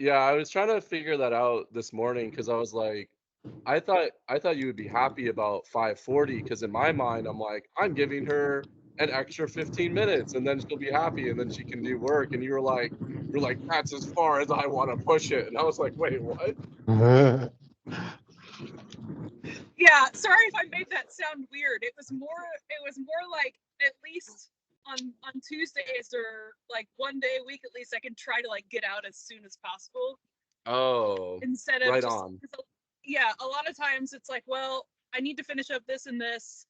Yeah, I was trying to figure that out this morning because I was like, I thought you would be happy about 5:40 because in my mind I'm like, I'm giving her an extra 15 minutes and then she'll be happy and then she can do work. And you're like, that's as far as I want to push it. And I was like, wait, what? Yeah, sorry if I made that sound weird. It was more like at least on Tuesdays or like one day a week at least I can try to like get out as soon as possible Oh, instead of right just on. yeah, a lot of times it's like, well, I need to finish up this and this,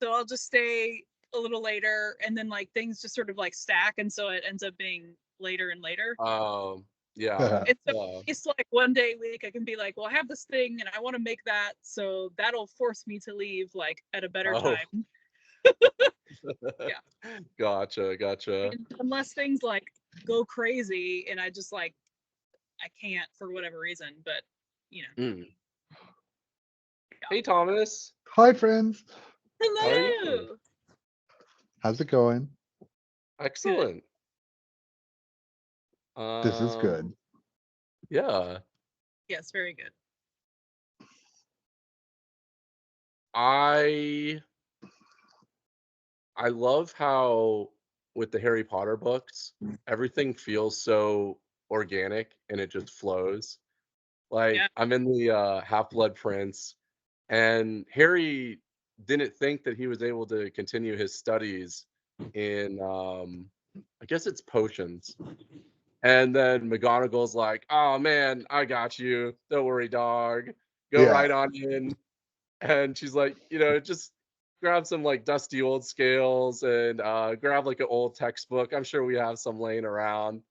so I'll just stay a little later, and then like things just sort of like stack, and so it ends up being later and later. Yeah. It's at Uh, least like one day a week I can be like, well, I have this thing and I want to make that, so that'll force me to leave like at a better oh, time. Yeah, I gotcha. mean, unless things like go crazy and I just like I can't for whatever reason, but you know. Mm. Yeah. Hey, Thomas, Hi, friends. how are you? Hello. How's it going? Good. Excellent. This is good. Um, yeah. Yes, very good. I I love how with the Harry Potter books, everything feels so organic and it just flows. Like Yeah. I'm in the Half-Blood Prince, and Harry didn't think that he was able to continue his studies in I guess it's potions. And then McGonagall's like, "Oh man, I got you. Don't worry, dog. Go Yeah. right on in." And she's like, just grab some like dusty old scales and grab like an old textbook. I'm sure we have some laying around.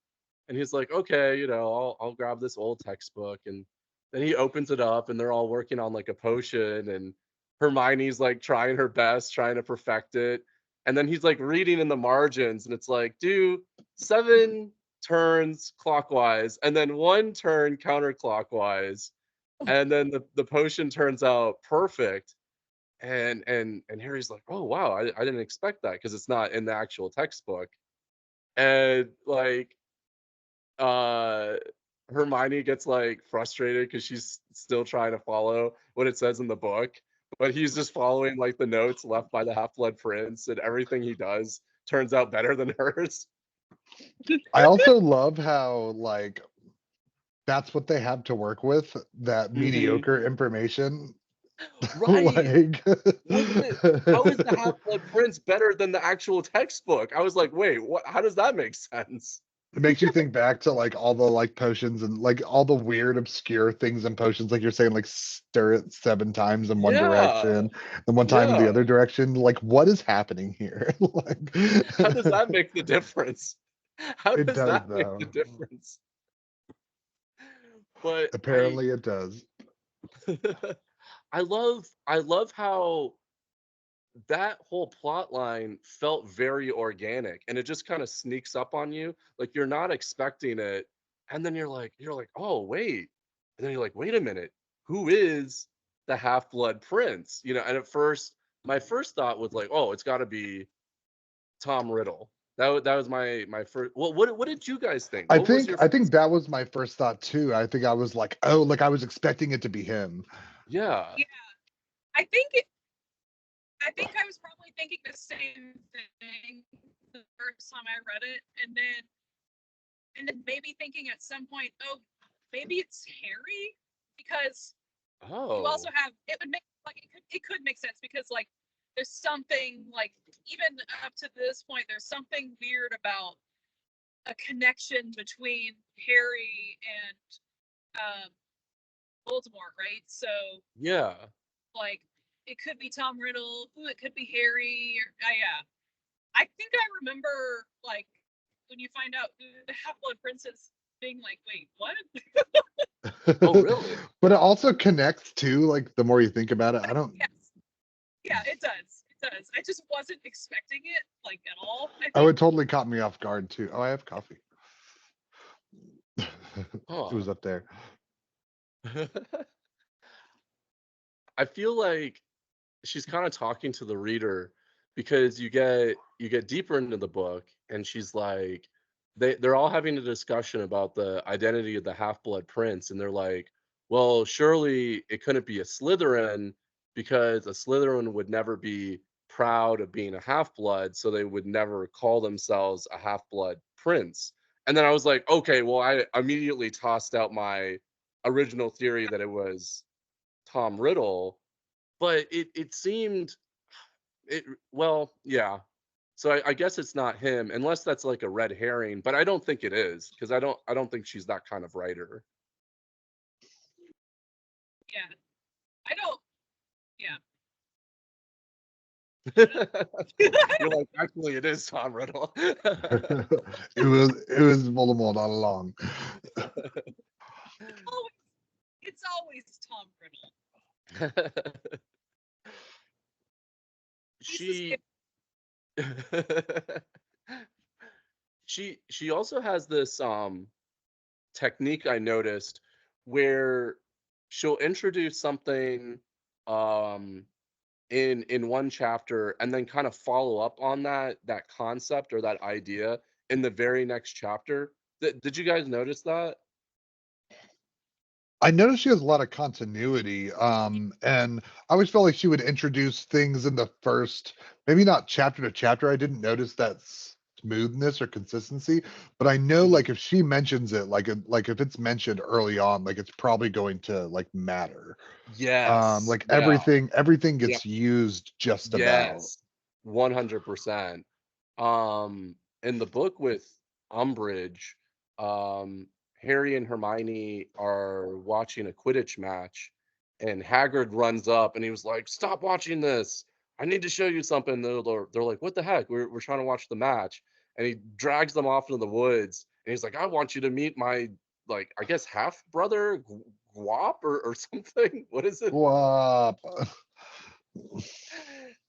And he's like, okay, I'll grab this old textbook. And then he opens it up and they're all working on like a potion. And Hermione's like trying her best, trying to perfect it. And then he's like reading in the margins and it's like, do 7 turns clockwise and then 1 turn counterclockwise. And then the potion turns out perfect. And Harry's like, oh wow, I didn't expect that because it's not in the actual textbook. And like uh Hermione gets like frustrated because she's still trying to follow what it says in the book, but he's just following like the notes left by the Half-Blood Prince, and everything he does turns out better than hers. I also love how, like, that's what they have to work with, that Hmm. mediocre information. Right. Like, What is it? How is the Half-Blood Prince better than the actual textbook? I was like, wait, what? How does that make sense? it makes you think back to like all the like potions and like all the weird obscure things in potions, like you're saying, like stir it 7 times in one Yeah, direction and one time in yeah. the other direction. Like, what is happening here? Like, How does that make the difference? How it does does that make the though. difference? But Apparently it does. I love how that whole plot line felt very organic and it just kind of sneaks up on you. Like you're not expecting it. And then you're like, oh wait. And then you're like, wait a minute, who is the Half-Blood Prince? And at first, my first thought was like, oh, it's gotta be Tom Riddle. That was my first. Well, what did you guys think? I What was think your I think first? that was my first thought too. I think I was like, oh, like I was expecting it to be him. Yeah. Yeah. I think it, I think I was probably thinking the same thing the first time I read it, and then maybe thinking at some point, oh, maybe it's Harry, because you also Oh. have it would make like it could make sense because like there's something like even up to this point there's something weird about a connection between Harry and um, Voldemort, right? So Yeah. like it could be Tom Riddle, ooh, it could be Harry. Or, yeah, I think I remember like when you find out who the Half Blood Prince is, being like, wait, what? Oh, really? But it also connects too, like the more you think about it. I don't Yes, yeah, it does. It does. I just wasn't expecting it like at all. I oh, think. it totally caught me off guard too. Oh, I have coffee. It Huh. was up there. I feel like she's kind of talking to the reader because you get deeper into the book and she's like, they're all having a discussion about the identity of the Half-Blood Prince, and they're like, "Well, surely it couldn't be a Slytherin because a Slytherin would never be proud of being a half-blood, so they would never call themselves a Half-Blood Prince." And then I was like, "Okay, well, I immediately tossed out my original theory that it was Tom Riddle, but it seemed it well, yeah. So I guess it's not him, unless that's like a red herring, but I don't think it is because I don't think she's that kind of writer. Yeah. I don't. Yeah. You're like, actually, it is Tom Riddle. it was Voldemort all along. Always, it's always Tom Riddle. He's she she also has this technique I noticed where she'll introduce something um in one chapter and then kind of follow up on that concept or that idea in the very next chapter. Did you guys notice that? I noticed she has a lot of continuity, and I always felt like she would introduce things in the first, maybe not chapter to chapter. I didn't notice that smoothness or consistency, but I know Mhm. like if she mentions it, like if it's mentioned early on, like it's probably going to like matter. Yes. Like Yeah. everything Yeah. gets used just about. Yes. 100%. In the book with Umbridge, um, Harry and Hermione are watching a Quidditch match, and Hagrid runs up and he was like, "Stop watching this! I need to show you something." They're like, "What the heck? We're trying to watch the match." And he drags them off into the woods, and he's like, "I want you to meet my like I guess half brother, Guap or something. What is it?" Guap.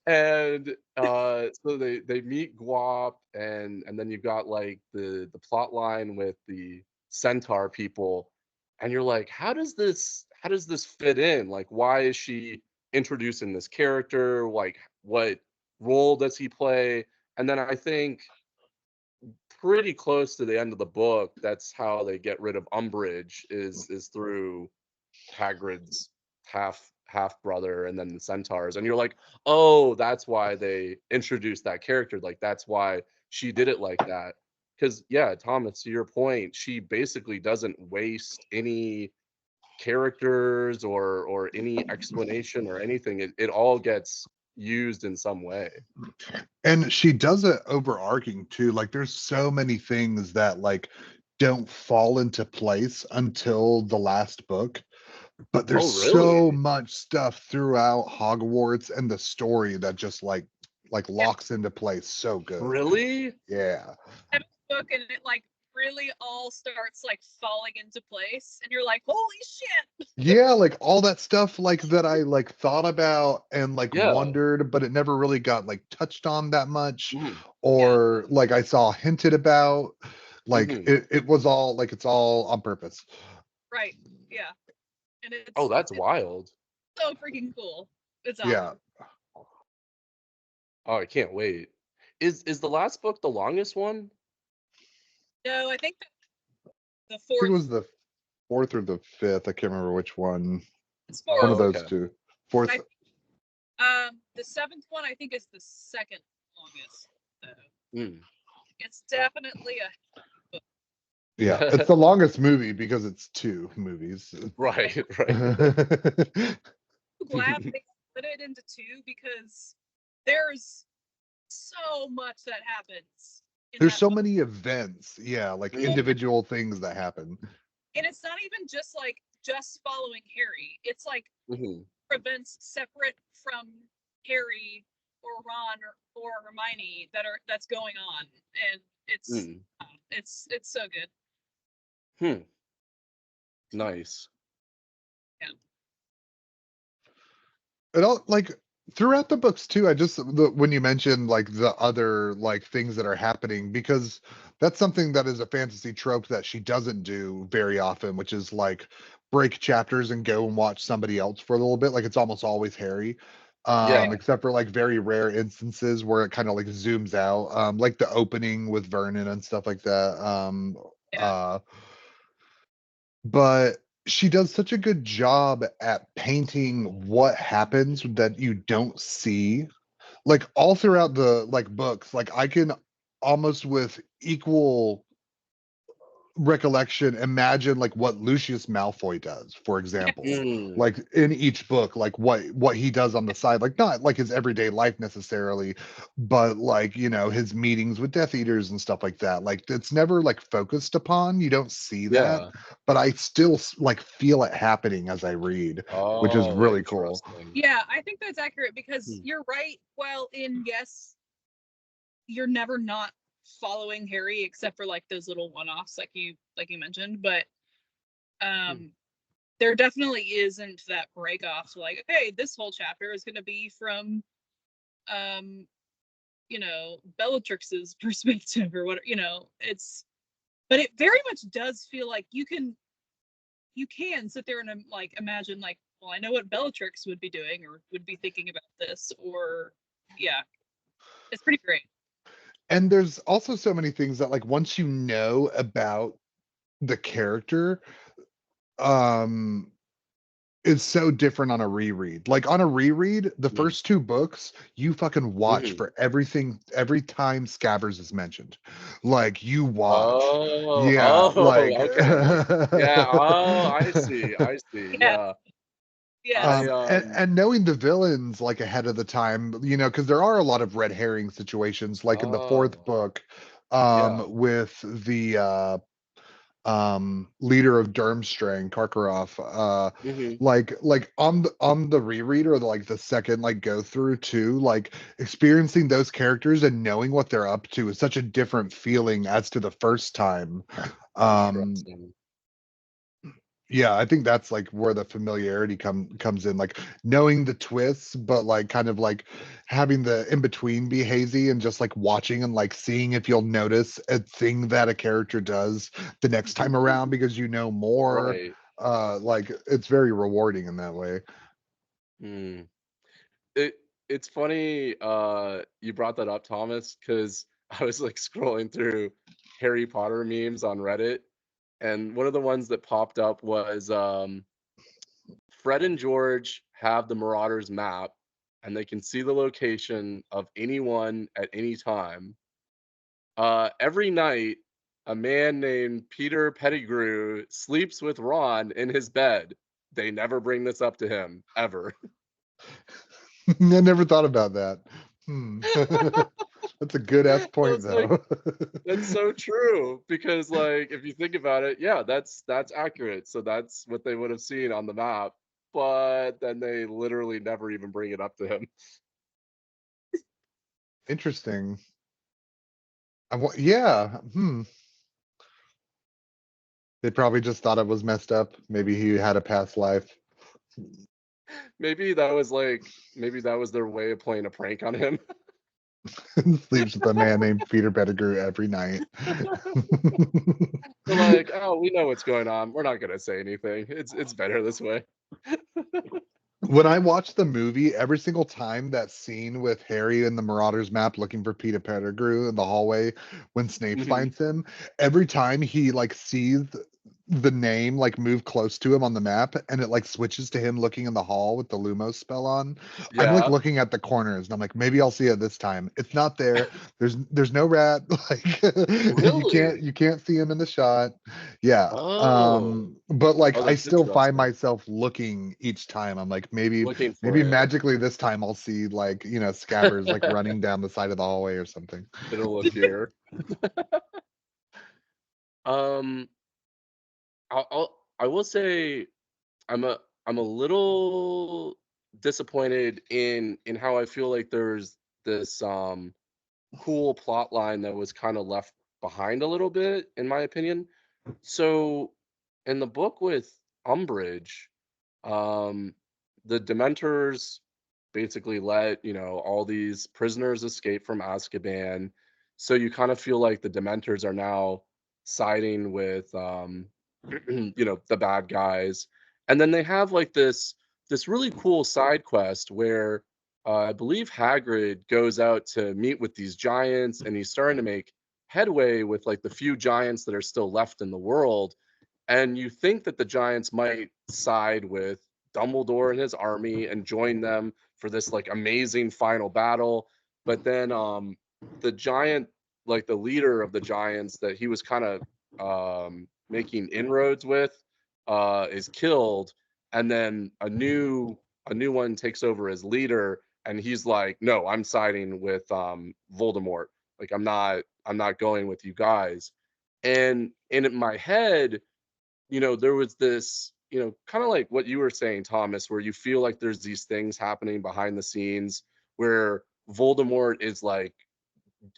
And so they meet Guap, and then you've got like the plot line with the centaur people, and you're like, how does this fit in? Like, why is she introducing this character? Like, what role does he play? And then I think pretty close to the end of the book, that's how they get rid of Umbridge is through Hagrid's half brother and then the centaurs, and you're like, "Oh, that's why they introduced that character, like, that's why she did it like that." Because yeah, Thomas, to your point, she basically doesn't waste any characters or any explanation or anything. It all gets used in some way. And she does it overarching too. Like there's so many things that like don't fall into place until the last book. But Oh, there's so really? much stuff throughout Hogwarts and the story that just like Yeah. locks into place so good. Really? Yeah. Book and it like really all starts like falling into place, and you're like, holy shit! Yeah, like all that stuff like that I like thought about and like Yeah. wondered, but it never really got like touched on that much Mhm, Yeah. or like I saw hinted about. Like mhm. it was all like it's all on purpose. Right. Yeah. And Oh, that's it's wild. so freaking cool. It's Yeah. awesome. Oh, I can't wait. Is the last book the longest one? No, I think the I think it fourth was the fourth or the fifth. I can't remember which one. is One of Oh, fourth. those okay. two. Fourth. I the seventh one I think is the second longest. So Mm. it's definitely a book. Yeah, it's the longest movie because it's two movies. Right. Right, right. I'm glad they split it into two because there's so much that happens in There's that so book. many events, yeah, like Mhm, individual things that happen. And it's not even just like just following Harry. It's like mhm, events separate from Harry or Ron or Hermione that's going on, and mm. it's so good. Hmm, nice. Yeah. It all like throughout the books too. I just when you mentioned like the other like things that are happening because that's something that is a fantasy trope that she doesn't do very often, which is like break chapters and go and watch somebody else for a little bit. Like it's almost always Harry. Yeah. except for like very rare instances where it kind of like zooms out, like the opening with Vernon and stuff like that. Yeah. Uh, but she does such a good job at painting what happens that you don't see, like all throughout the like books. Like I can almost with equal recollection imagine like what Lucius Malfoy does, for example, Yes. Mm, like in each book, like what he does on the side, like not like his everyday life necessarily, but like, you know, his meetings with Death Eaters and stuff like that. Like it's never like focused upon, you don't see that, yeah. but I still like feel it happening as I read, which is Oh, really cool. interesting. Yeah, I think that's accurate because Hmm. you're right. Well, in yes, you're never not following Harry except for like those little one-offs like you mentioned, but Hmm. um there definitely isn't that break off like, okay, this whole chapter is going to be from um Bellatrix's perspective or what, it's, but it very much does feel like you can sit there and like imagine like, well, I know what Bellatrix would be doing or would be thinking about this, or yeah, it's pretty great. And there's also so many things that like once you know about the character, um it's so different on a reread. Like on a reread, the Hmm. first two books, you fucking watch Hmm. for everything every time Scabbers is mentioned. Like you watch. Oh, Yeah, oh, like okay. Yeah. Oh, I see. I see. Yeah. Yeah. I Yes. and knowing the villains like ahead of the time, you know, because there are a lot of red herring situations, like in the fourth Oh, book, yeah. with the leader of Durmstrang, Karkaroff, Hmm. like on the reread or like the second like go through too, like experiencing those characters and knowing what they're up to is such a different feeling as to the first time. um Interesting. yeah, I think that's like where the familiarity comes in, like knowing the twists, but like kind of like having the in between be hazy and just like watching and like seeing if you'll notice a thing that a character does the next time around because you know more. Right. Like it's very rewarding in that way. Mm. It it's funny you brought that up, Thomas, because I was like scrolling through Harry Potter memes on Reddit, and one of the ones that popped up was Fred and George have the Marauders map and they can see the location of anyone at any time. Every night, a man named Peter Pettigrew sleeps with Ron in his bed. They never bring this up to him ever. I never thought about that. That's a good ass I point was like, though. that's so true because, like, if you think about it, yeah, that's accurate. So that's what they would have seen on the map, but then they literally never even bring it up to him. Interesting. Yeah. They probably just thought it was messed up. Maybe he had a past life. Maybe that was their way of playing a prank on him. Sleeps with a man named Peter Pettigrew every night. They're like, oh, we know what's going on. We're not gonna say anything. It's better this way. When I watch the movie, every single time that scene with Harry in the Marauders map looking for Peter Pettigrew in the hallway when Snape Hmm. finds him, every time he like sees the name like move close to him on the map and it like switches to him looking in the hall with the Lumos spell on, I'm like Yeah. looking at the corners and I'm like, maybe I'll see it this time. It's not there. There's no rat. Like Really? you can't see him in the shot. Yeah. Oh. But like Oh, I that's still find interesting. myself looking each time. I'm like, Looking for maybe it. magically this time I'll see like, you know, Scabbers like running down the side of the hallway or something. It'll appear. Um, I will say I'm a I'm a little disappointed in how I feel like there's this cool plot line that was kind of left behind a little bit, in my opinion. So in the book with Umbridge, um, the Dementors basically let, all these prisoners escape from Azkaban. So you kind of feel like the Dementors are now siding with, the bad guys. And then they have like this really cool side quest where I believe Hagrid goes out to meet with these giants, and he's starting to make headway with like the few giants that are still left in the world. And you think that the giants might side with Dumbledore and his army and join them for this like amazing final battle. But then the giant, like the leader of the giants that he was kind of making inroads with, is killed, and then a new one takes over as leader, and he's like, no, I'm siding with Voldemort. Like I'm not going with you guys. And in my head, there was this, kind of like what you were saying, Thomas, where you feel like there's these things happening behind the scenes where Voldemort is like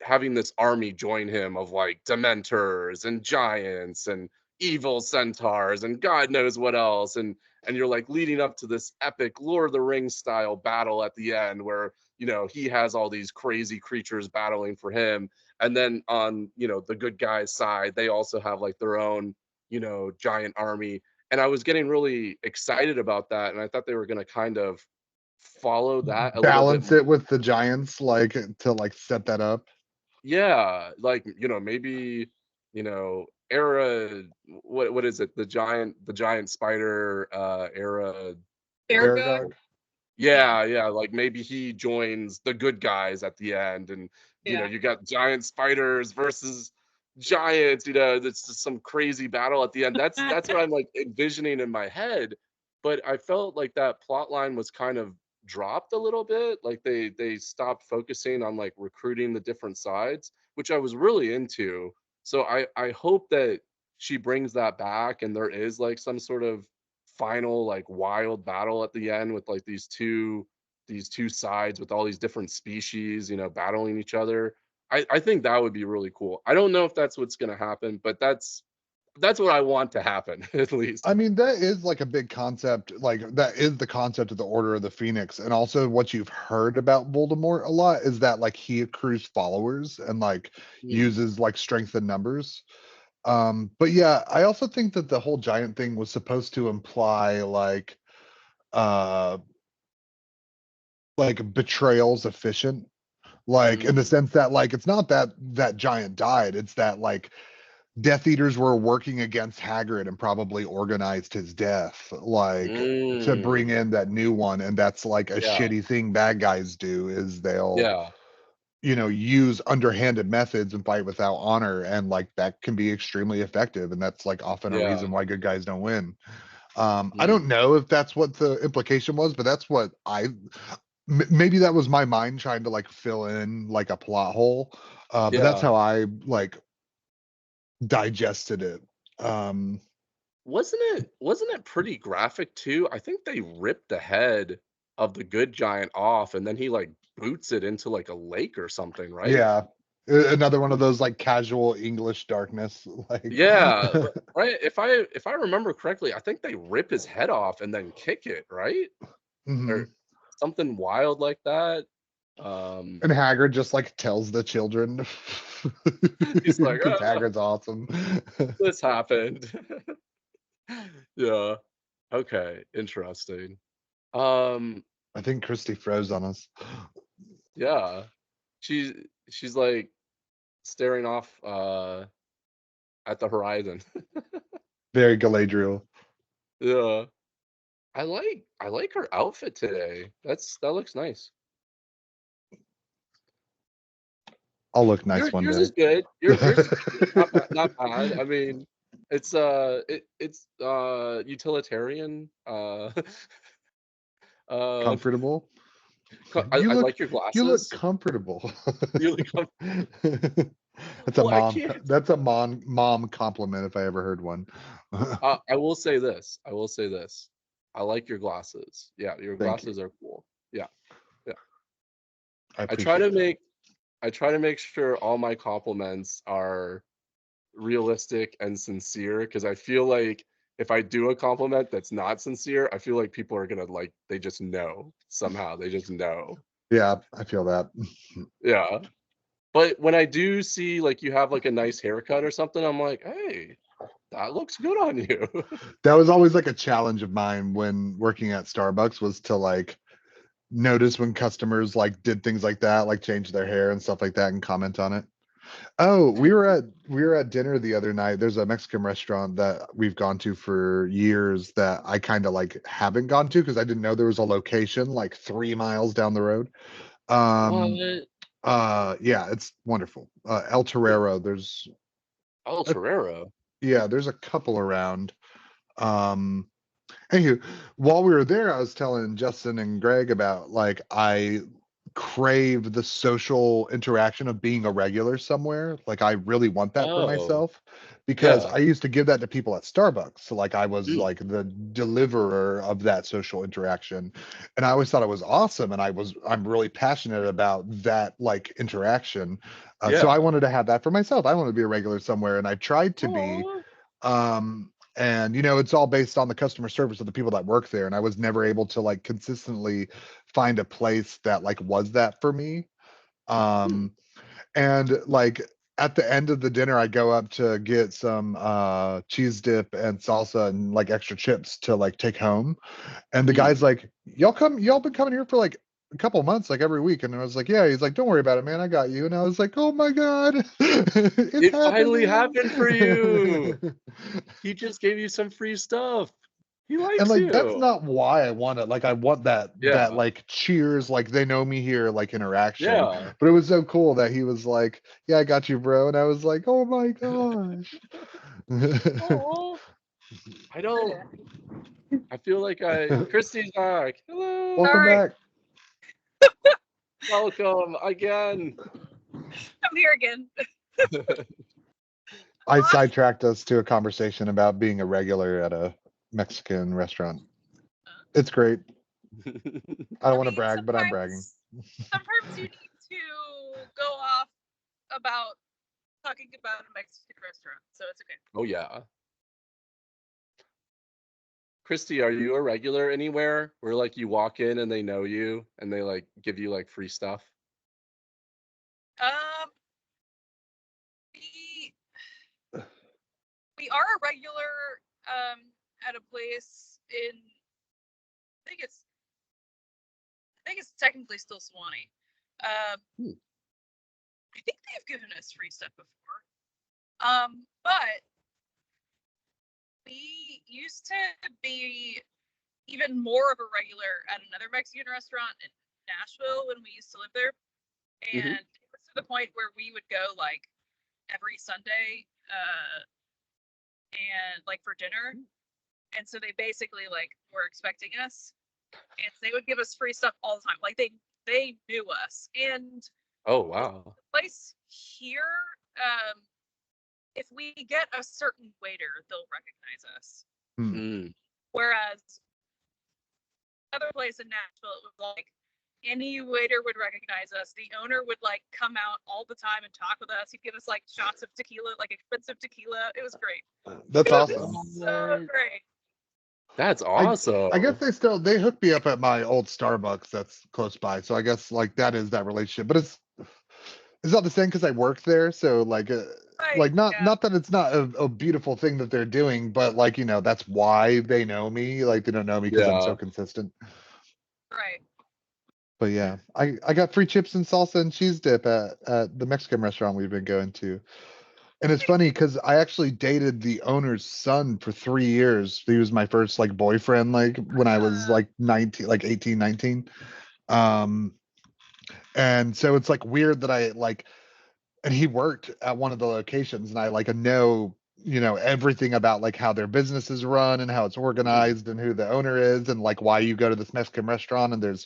having this army join him of like dementors and giants and evil centaurs and god knows what else, and you're like leading up to this epic Lord of the Rings style battle at the end where he has all these crazy creatures battling for him, and then on the good guys side they also have like their own giant army. And I was getting really excited about that, and I thought they were going to kind of follow that a little bit Balance more. it with the Giants, like to like set that up. Yeah, like, maybe, era, what is it? The giant spider era. Ergo. Aragog. Yeah. Yeah, like maybe he joins the good guys at the end, and Yeah. you got giant spiders versus giants, that's just some crazy battle at the end. That's what I'm like envisioning in my head. But I felt like that plot line was kind of dropped a little bit. Like they stopped focusing on like recruiting the different sides, which I was really into. So I hope that she brings that back and there is like some sort of final like wild battle at the end with like these two sides with all these different species, battling each other. I think that would be really cool. I don't know if that's what's going to happen, but that's what I want to happen at least. I mean, that is like a big concept. Like that is the concept of the Order of the Phoenix, and also what you've heard about Voldemort a lot is that like he accrues followers and like Mm, uses like strength in numbers. But yeah, I also think that the whole giant thing was supposed to imply uh like betrayal's efficient, like in the mm, sense that like it's not that that giant died, it's that like Death Eaters were working against Hagrid and probably organized his death, like to bring mm. in that new one. And that's like a Yeah, shitty thing bad guys do is they'll, yeah, use underhanded methods and fight without honor. And like that can be extremely effective. And that's like often a yeah. reason why good guys don't win. I Mm, don't know if that's what the implication was, but that's what maybe that was my mind trying to like fill in like a plot hole. But that's yeah. how I like digested it. Um, Wasn't it pretty graphic too? I think they ripped the head of the good giant off and then he like boots it into like a lake or something, right? yeah, another one of those like casual English darkness, like Yeah, right. If I remember correctly, I think they rip his head off and then kick it, right? mhm. Or something wild like that. Um, And Hagrid just like tells the children he's like, because "Oh, Hagrid's awesome. this happened." Yeah. Okay. Interesting. Um, I think Christy froze on us. yeah. She's she's like staring off at the horizon. Very Galadriel. Yeah. I like her outfit today. That looks nice. I'll look nice one Yours day. is good. Yours is good. Not bad. I mean, it's utilitarian. Um, Comfortable. I, You I look like your you look glasses. comfortable. You look That's a well. I mom. can't. That's a mom compliment if I ever heard one. I will say this. I will say this. I like your glasses. Yeah, your Thank you. glasses are cool. Yeah, yeah. I I try to appreciate that. make I try to make sure all my compliments are realistic and sincere because I feel like if I do a compliment that's not sincere, I feel like people are gonna like they just know somehow. They just know. Yeah, I feel that. Yeah. But when I do see like you have like a nice haircut or something, I'm like, hey, that looks good on you. That was always like a challenge of mine when working at Starbucks was to like notice when customers like did things like that, like change their hair and stuff like that, and comment on it. Oh, we were at dinner the other night. There's a Mexican restaurant that we've gone to for years that I kind of like haven't gone to because I didn't know there was a location like 3 miles down the road. Um, What? yeah, it's wonderful. El Torero. El A, Torero. yeah, there's a couple around. Um, Anywho, while we were there, I was telling Justin and Greg about like I crave the social interaction of being a regular somewhere. Like I really want that for Oh, myself because yeah. I used to give that to people at Starbucks. So like I was Mm, like the deliverer of that social interaction. And I always thought it was awesome. And I'm really passionate about that like interaction. So I yeah. wanted to have that for myself. I want to be a regular somewhere. And I tried to be. Aw. And it's all based on the customer service of the people that work there, and I was never able to like consistently find a place that like was that for me. Hmm. And like at the end of the dinner I go up to get some cheese dip and salsa and like extra chips to like take home, and the guy's Mm. like, y'all been coming here for like a couple months, like every week. And I was like, yeah. He's like, don't worry about it, man, I got you. And I was like, oh my god, it's It finally happening. happened for you. He just gave you some free stuff. He And likes like that's you. not why I want it. Like I want that Yeah. like cheers, like they know me here, like interaction. Yeah. But it was so cool that he was like, "Yeah, I got you, bro," and I was like, "Oh my gosh." Oh, I don't. I feel like Christy's back. All Welcome right, Hello. back. Welcome again. I'm here again. I Well, sidetracked us to a conversation about being a regular at a Mexican restaurant. It's great. I don't I want to mean, brag, but I'm bragging. sometimes you need to go off about talking about a Mexican restaurant, so it's okay. Oh yeah. Christy, are you a regular anywhere where like you walk in and they know you and they like give you like free stuff? Um, we we are a regular at a place in I think it's technically still Swanee. Hmm. I think they've given us free stuff before. But we used to be even more of a regular at another Mexican restaurant in Nashville when we used to live there. Hmm. And it was to the point where we would go like every Sunday and like for dinner. And so they basically like were expecting us. And they would give us free stuff all the time. Like they knew us. And Oh the wow. place here, if we get a certain waiter, they'll recognize us. Hmm. Mm. Whereas other place in Nashville, it was like any waiter would recognize us. The owner would like come out all the time and talk with us. He'd give us like shots of tequila, like expensive tequila. It was great. That's It was awesome. so What? great. That's I guess awesome. they hooked me up at my old Starbucks that's close by. So I guess like that is that relationship. But it's not the same because I work there. So Right. like Yeah. not that it's not a beautiful thing that they're doing, but like that's why they know me. Like they don't know me because I'm so Yeah. consistent. Right. But yeah, I got free chips and salsa and cheese dip at the Mexican restaurant we've been going to. And it's funny because I actually dated the owner's son for 3 years. He was my first like boyfriend, like when I was like 19, like 18, 19. Um, and so it's like weird that I like, and he worked at one of the locations, and I like know, everything about like how their business is run and how it's Mm. organized and who the owner is and like why you go to this Mexican restaurant and there's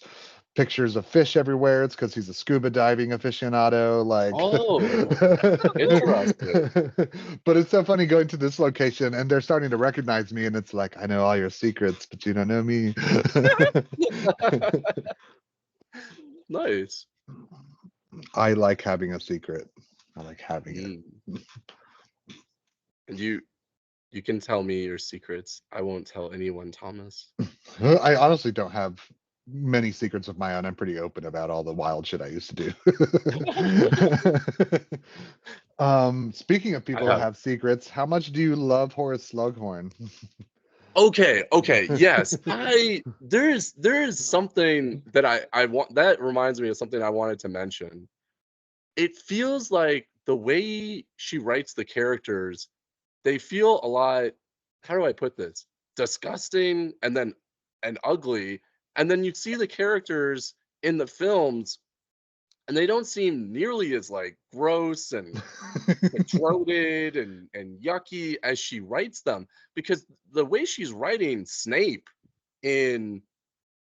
pictures of fish everywhere. It's because he's a scuba diving aficionado. Like, Oh, So cool. interesting. but it's so funny going to this location and they're starting to recognize me, and it's like, I know all your secrets, but you don't know me. Nice. I like having a secret. I like having it. Mm. And you can tell me your secrets. I won't tell anyone, Thomas. I honestly don't have many secrets of my own. I'm pretty open about all the wild shit I used to do. Speaking of I people who have have secrets, how much do you love Horace Slughorn? Okay, yes. There is something that I want, that reminds me of something I wanted to mention. It feels like the way she writes the characters, they feel a lot, how do I put this? Disgusting and ugly. And then you see the characters in the films and they don't seem nearly as like gross and bloated and yucky as she writes them, because the way she's writing Snape in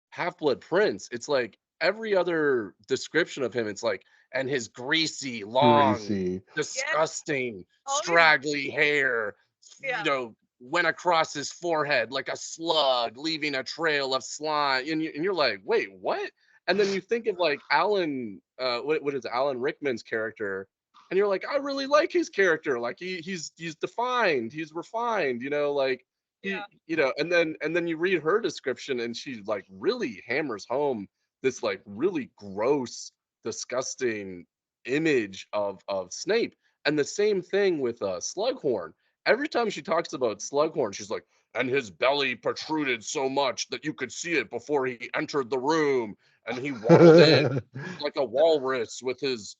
Half-Blood Prince, it's like every other description of him, it's like, and his greasy, long, Greasy. Yes, disgusting, always. straggly hair, Yeah. went across his forehead like a slug, leaving a trail of slime. And you're like, wait, what? And then you think of like Alan, what is it, Alan Rickman's character, and you're like, I really like his character. Like he's defined, he's refined, like Yeah. and then you read her description and she like really hammers home this like really gross, disgusting image of Snape. And the same thing with Slughorn. Every time she talks about Slughorn, she's like, and his belly protruded so much that you could see it before he entered the room, and he waddled in like a walrus with his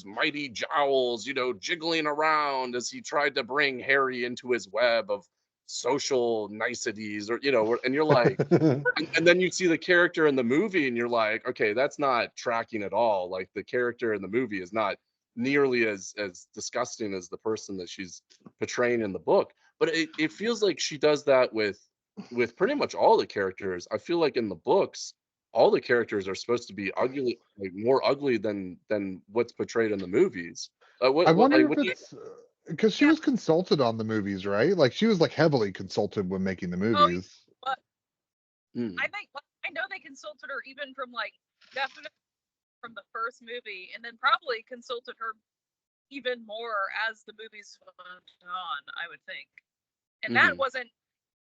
mighty jowls, jiggling around as he tried to bring Harry into his web of social niceties, or and you're like, and then you see the character in the movie and you're like, okay, that's not tracking at all. Like the character in the movie is not nearly as disgusting as the person that she's portraying in the book. But it feels like she does that with pretty much all the characters. I feel like in the books, all the characters are supposed to be ugly, like more ugly than what's portrayed in the movies. I What wonder like if what do you? it's because she Yeah. was consulted on the movies, right? Like she was like heavily consulted when making the Oh, yeah. movies. But Mm, I think I know they consulted her even from like definitely from the first movie, and then probably consulted her even more as the movies went on, I would think. And that mhm, wasn't.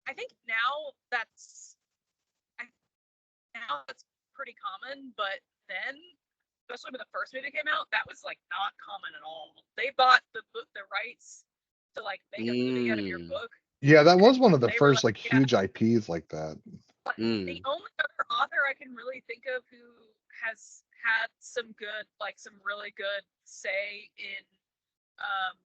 I think now that's I, now that's pretty common, but then, especially when the first movie came out, that was like not common at all. They bought the rights to like make a movie out of your mm, book, Yeah, that and was one of the they were first like, like yeah. huge IPs like that. But the mm, only other author I can really think of who has had some good, like some really good say in um,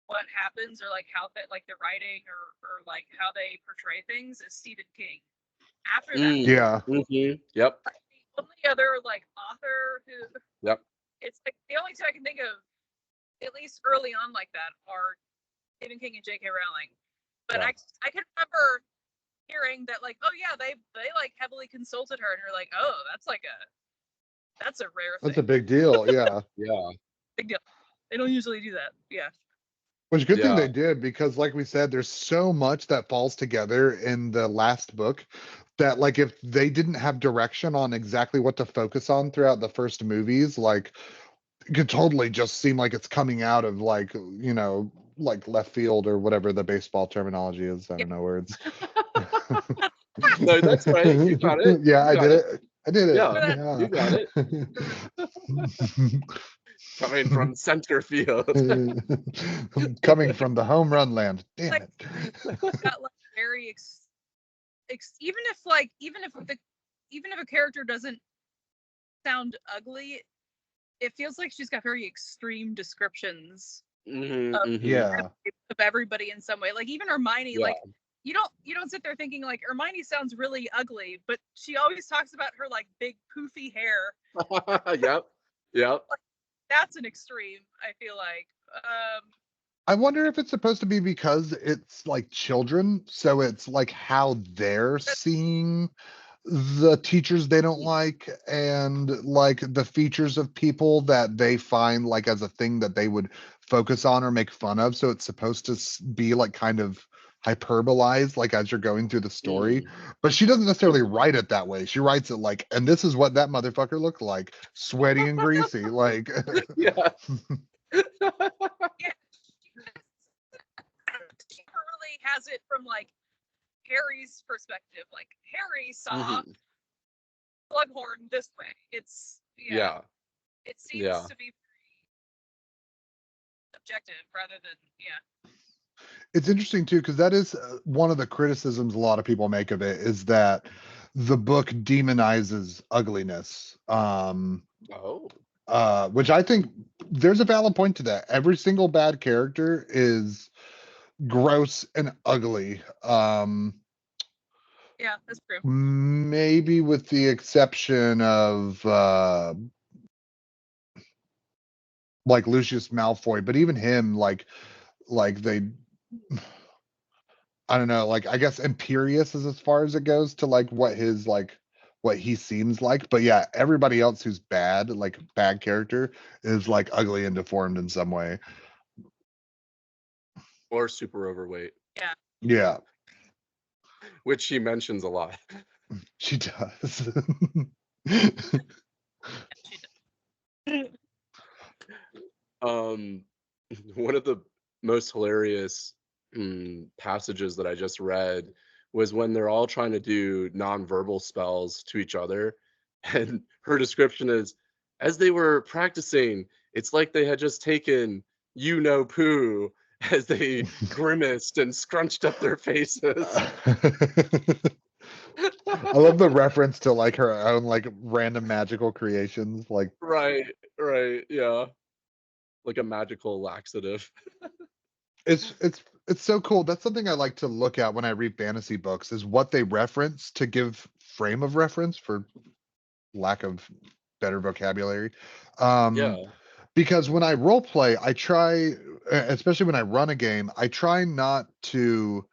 what happens, or like how that, like the writing, or like how they portray things, is Stephen King. After that, Yeah. yep, the only other like author who, yep. it's like the only two I can think of, at least early on like that, are Stephen King and J.K. Rowling. But Yeah. I can remember hearing that, like, oh yeah, they like heavily consulted her, and you're like, oh, that's a rare That's a thing. big deal. Yeah. Yeah. Big deal. They don't usually do that. Yeah. Which good thing Yeah. they did because like we said, there's so much that falls together in the last book that like if they didn't have direction on exactly what to focus on throughout the first movies, like it could totally just seem like it's coming out of like, like left field or whatever the baseball terminology is. I Yeah. don't know words. No, that's right. You got it. Yeah, You I got did it. it. I did it. Yeah. For that, You got it. Yeah. Coming from center field. Coming from the home run land. Damn like, it. got like very even if like even if a character doesn't sound ugly, it feels like she's got very extreme descriptions Hmm, of hmm. Yeah. of everybody in some way. Like even Hermione, Yeah. like you don't sit there thinking like Hermione sounds really ugly, but she always talks about her like big poofy hair. Yep. Yep. Like that's an extreme, I feel like. I wonder if it's supposed to be because it's like children, so it's like how they're That, seeing the teachers they don't like and like the features of people that they find like as a thing that they would focus on or make fun of. So it's supposed to be like kind of hyperbolized like as you're going through the story, Mm. but she doesn't necessarily write it that way. She writes it like, and this is what that motherfucker looked like, sweaty and greasy, like. Yeah. yeah, she never really has it from like Harry's perspective. Like Harry saw Hmm. Slughorn this way. It's yeah. Yeah. It seems Yeah. to be very objective rather than yeah. It's interesting too, because that is one of the criticisms a lot of people make of it is that the book demonizes ugliness. Oh, Which I think there's a valid point to that. Every single bad character is gross and ugly. Yeah, that's true. Maybe with the exception of like Lucius Malfoy, but even him, like they, I don't know, like I guess Imperius is as far as it goes to like what his like what he seems like. But yeah, everybody else who's bad, like bad character, is like ugly and deformed in some way. or super overweight, Yeah. Yeah, which she mentions a lot. she does. She does. Um, one of the most hilarious passages that I just read was when they're all trying to do nonverbal spells to each other. And her description is, as they were practicing, it's like they had just taken you know poo as they grimaced and scrunched up their faces. I love the reference to like her own like random magical creations. Like Right, right, yeah. Like a magical laxative. it's so cool. That's something I like to look at when I read fantasy books is what they reference to give frame of reference for lack of better vocabulary. Um, Yeah. because when I role play, I try, especially when I run a game, I try not to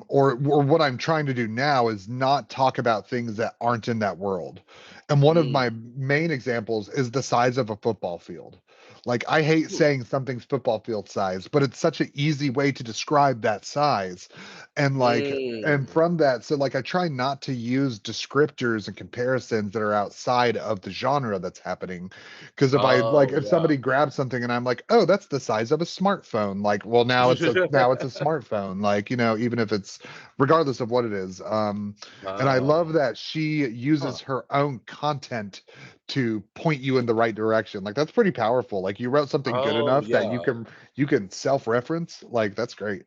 or what I'm trying to do now is not talk about things that aren't in that world. And one of Mm. my main examples is the size of a football field. Like I hate saying something's football field size, but it's such an easy way to describe that size. And like and Mm. from that, so like I try not to use descriptors and comparisons that are outside of the genre that's happening. Because if I like Oh, if yeah. somebody grabs something and I'm like, oh, that's the size of a smartphone, like, well, now it's a smartphone, like, even if it's regardless of what it is. And I love Oh, that she huh. uses her own content to point you in the right direction. Like that's pretty powerful. Like you wrote something good Oh, enough that yeah. you can self-reference. Like that's great.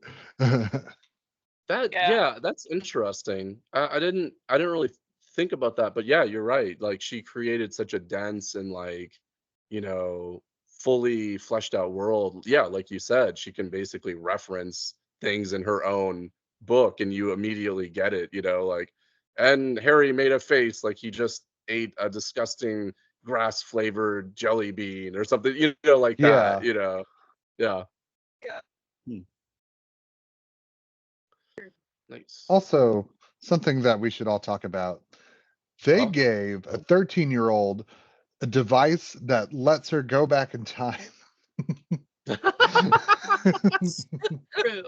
That Yeah. yeah, that's interesting. I didn't really think about that, but yeah, you're right. Like she created such a dense and like, you know, fully fleshed out world. Yeah, like you said, she can basically reference things in her own book and you immediately get it, like and Harry made a face like he just ate a disgusting grass flavored jelly bean or something, like that, Yeah. Yeah. Yeah. Hmm, nice. Also, something that we should all talk about. They Uh-huh. gave a 13-year-old a device that lets her go back in time. That's true.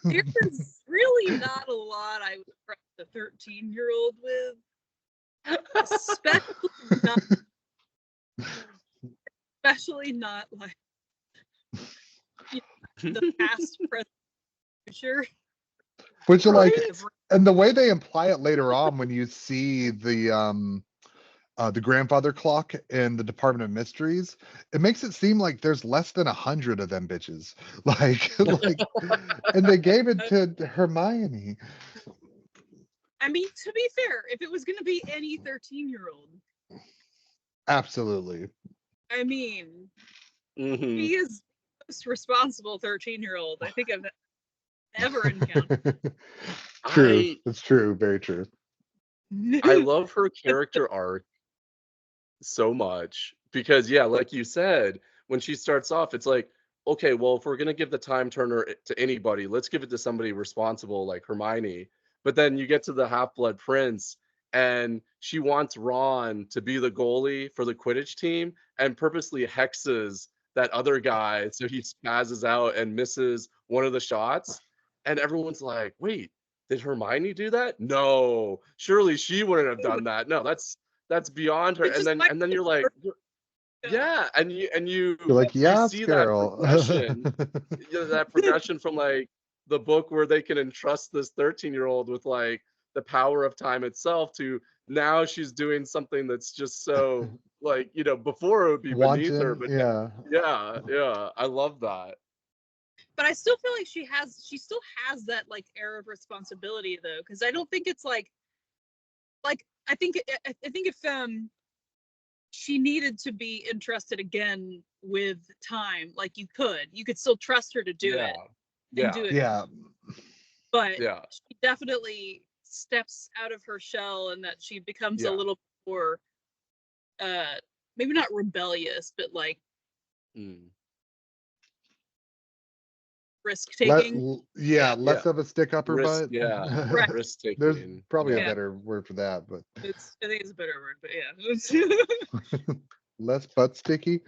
There's really not a lot I would trust a 13-year-old with, especially not, especially not like the past, present, future. Which are like, Right? and the way they imply it later on when you see the grandfather clock in the Department of Mysteries, it makes it seem like there's less than 100 of them bitches. Like, and they gave it to Hermione. I mean, to be fair, if it was going to be any 13-year-old, Absolutely. I mean, Mhm. he is the most responsible 13-year-old I think I've ever encountered. True. I It's true. Very true. I love her character arc so much because yeah, like you said, when she starts off, it's like, okay, well, if we're gonna give the time turner to anybody, let's give it to somebody responsible like Hermione. But then you get to the Half-Blood Prince, and she wants Ron to be the goalie for the Quidditch team, and purposely hexes that other guy so he spazzes out and misses one of the shots. And everyone's like, wait, did Hermione do that? No, surely she wouldn't have done that. No, that's beyond her. It And just then might and then be you're like, yeah. yeah, You're like, you yes, see that girl. progression, that progression from like the book where they can entrust this 13-year-old with like the power of time itself to now she's doing something that's just so like, before it would be beneath her, Wanton, but yeah. yeah, yeah, I love that. But I still feel like she still has that like air of responsibility though, because I don't think it's like I think if she needed to be interested again with time, like you could still trust her to do Yeah, it and yeah, do it, Yeah. but yeah, she definitely steps out of her shell and that she becomes a yeah. little more uh maybe not rebellious, but like Mm. risk Let taking. yeah, Yeah, less of a stick up her risk, butt. yeah, Right. risk There's taking, probably a Yeah. yeah. better word for that, but I think it's a better word, but yeah. less butt sticky.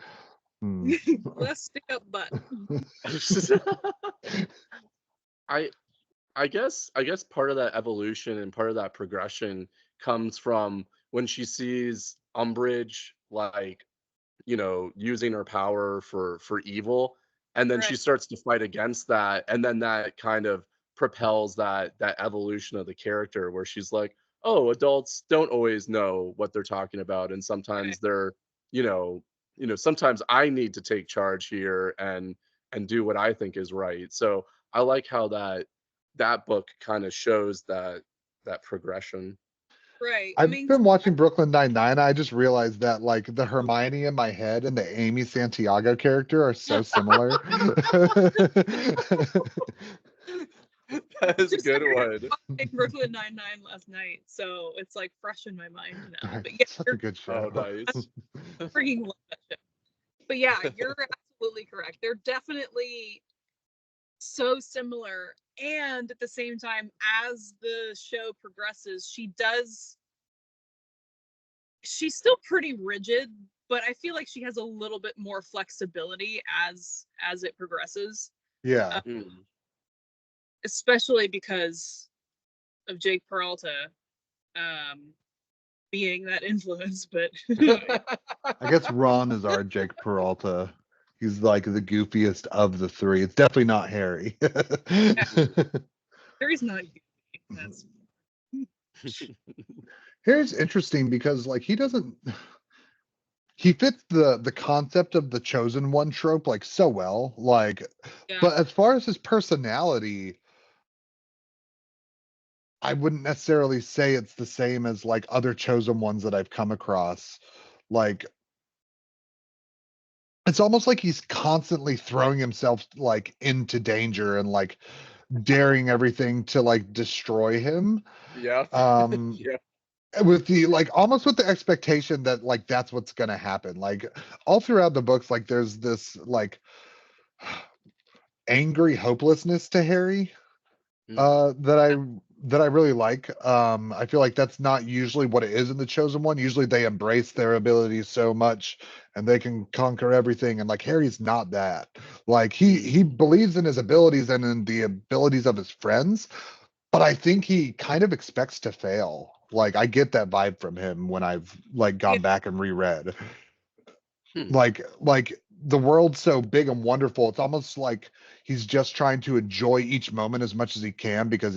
Hmm. Less stick up butt. I I guess part of that evolution and part of that progression comes from when she sees Umbridge like, using her power for evil, and then Right. she starts to fight against that, and then that kind of propels that evolution of the character where she's like, "Oh, adults don't always know what they're talking about, and Right. sometimes they're, you know, sometimes I need to take charge here and do what I think is right." So I like how that book kind of shows that progression. Right. I I've mean, been watching Brooklyn Nine-Nine. I just realized that like the Hermione in my head and the Amy Santiago character are so similar. That is a just good started one. watching Brooklyn Nine-Nine last night, so it's like fresh in my mind now. God, But yeah, such a you're good Oh, show. nice. freaking love that show. But yeah, you're absolutely correct. They're definitely so similar. And at the same time, as the show progresses, she's still pretty rigid, but I feel like she has a little bit more flexibility as it progresses. Yeah. Mm. Especially because of Jake Peralta um, being that influence. But I guess Ron is our Jake Peralta. He's like the goofiest of the three. It's definitely not Harry. Harry's not goofy. That's Harry's interesting because like he fits the concept of the chosen one trope like so well. Like, yeah, but as far as his personality, I wouldn't necessarily say it's the same as like other chosen ones that I've come across. Like it's almost like he's constantly throwing himself like into danger and like daring everything to like destroy him. Yeah. Um Yeah. with the like almost with the expectation that like that's what's gonna happen. Like all throughout the books, like there's this like angry hopelessness to Harry Mm. that I really like. I feel like that's not usually what it is in the chosen one. Usually they embrace their abilities so much and they can conquer everything. And like Harry's not that. Like he Mm. believes in his abilities and in the abilities of his friends, but I think he kind of expects to fail. Like I get that vibe from him when I've like yeah, gone back and reread. Hmm. Like the world's so big and wonderful. It's almost like he's just trying to enjoy each moment as much as he can because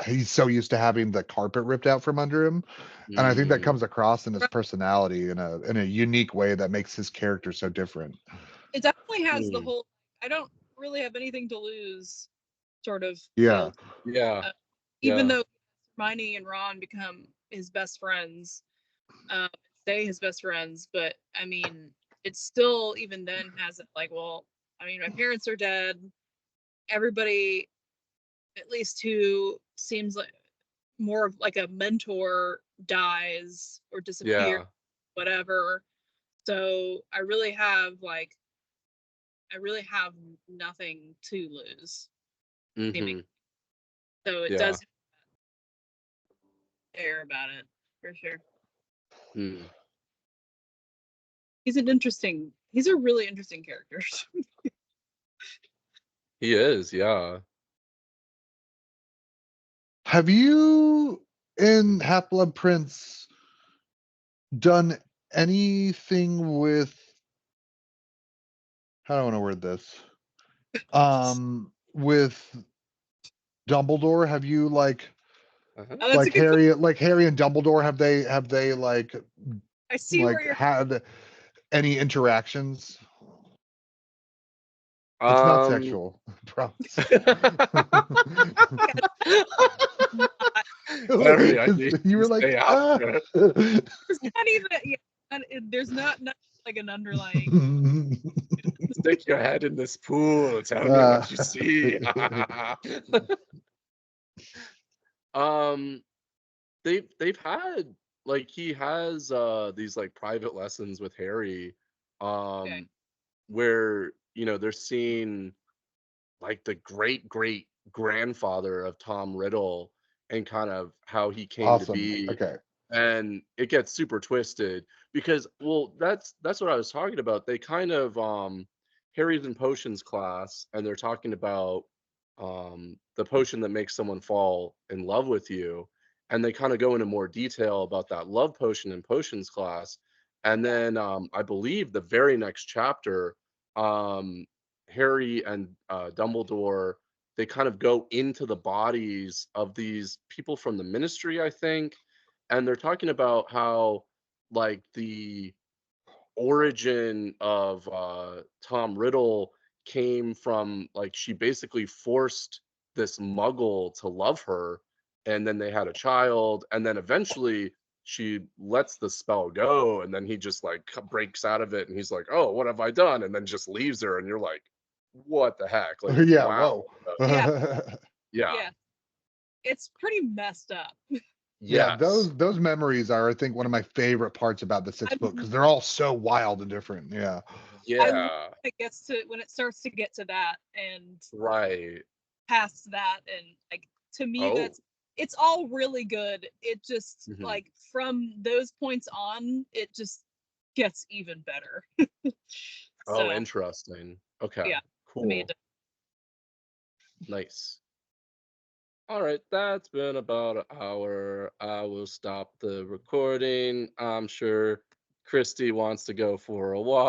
he's so used to having the carpet ripped out from under him. And I think that Mm. comes across in his personality in a unique way that makes his character so different. it definitely has the Mm. whole "I don't really have anything to lose" sort of Yeah. feel. Yeah. Uh, even Yeah. though Hermione and Ron become his best friends, um, stay his best friends, but I mean, it still even then has it like, well, I mean, my parents are dead. Everybody, at least who seems like more of like a mentor, dies or disappears, Yeah. whatever. So I really have nothing to lose. Seeming Mhm. so it Yeah. does care about it for sure. Mm. He's a really interesting character. He is, yeah. Have you in Half Blood Prince done anything with how do I want to word this? With Dumbledore, have you like Uh-huh. Oh, that's a good question. Like Harry and Dumbledore, have they I see where you're. had any interactions? It's not Um sexual, promise. Harry, I need You you to were like, stay out ah. there. There's not even. Yeah, there's not like an underlying. Stick your head in this pool. Tell me Uh, what you see. um, they've had like he has these like private lessons with Harry, Okay. um, where they're seeing like the great grandfather of Tom Riddle and kind of how he came to awesome. be. Okay. And it gets super twisted because, well, that's what I was talking about. They kind of Harry's in potions class and they're talking about the potion that makes someone fall in love with you, and they kind of go into more detail about that love potion in potions class. And Yeah. then I believe the very next chapter, um Harry and Dumbledore, they kind of go into the bodies of these people from the ministry, I think, and they're talking about how like the origin of Tom Riddle came from, like, she basically forced this muggle to love her, and then they had a child, and then eventually she lets the spell go, and then he just like breaks out of it, and he's like, "Oh, what have I done?" And then just leaves her, and you're like, "What the heck?" Like, Yeah. wow. Whoa. Yeah. Yeah. Yeah. It's pretty messed up. Yeah, Yes. those memories are, I think, one of my favorite parts about the I sixth book because they're all so wild and different. Yeah. I love Yeah. when it gets to when it starts to get to that and Right. past that, and like, to me, Oh. it's all really good. It just, Mhm. like, from those points on, it just gets even better. Oh, So interesting. Okay. yeah, to me it Cool. does. Nice. All right, that's been about an hour. I will stop the recording. I'm sure Christy wants to go for a walk.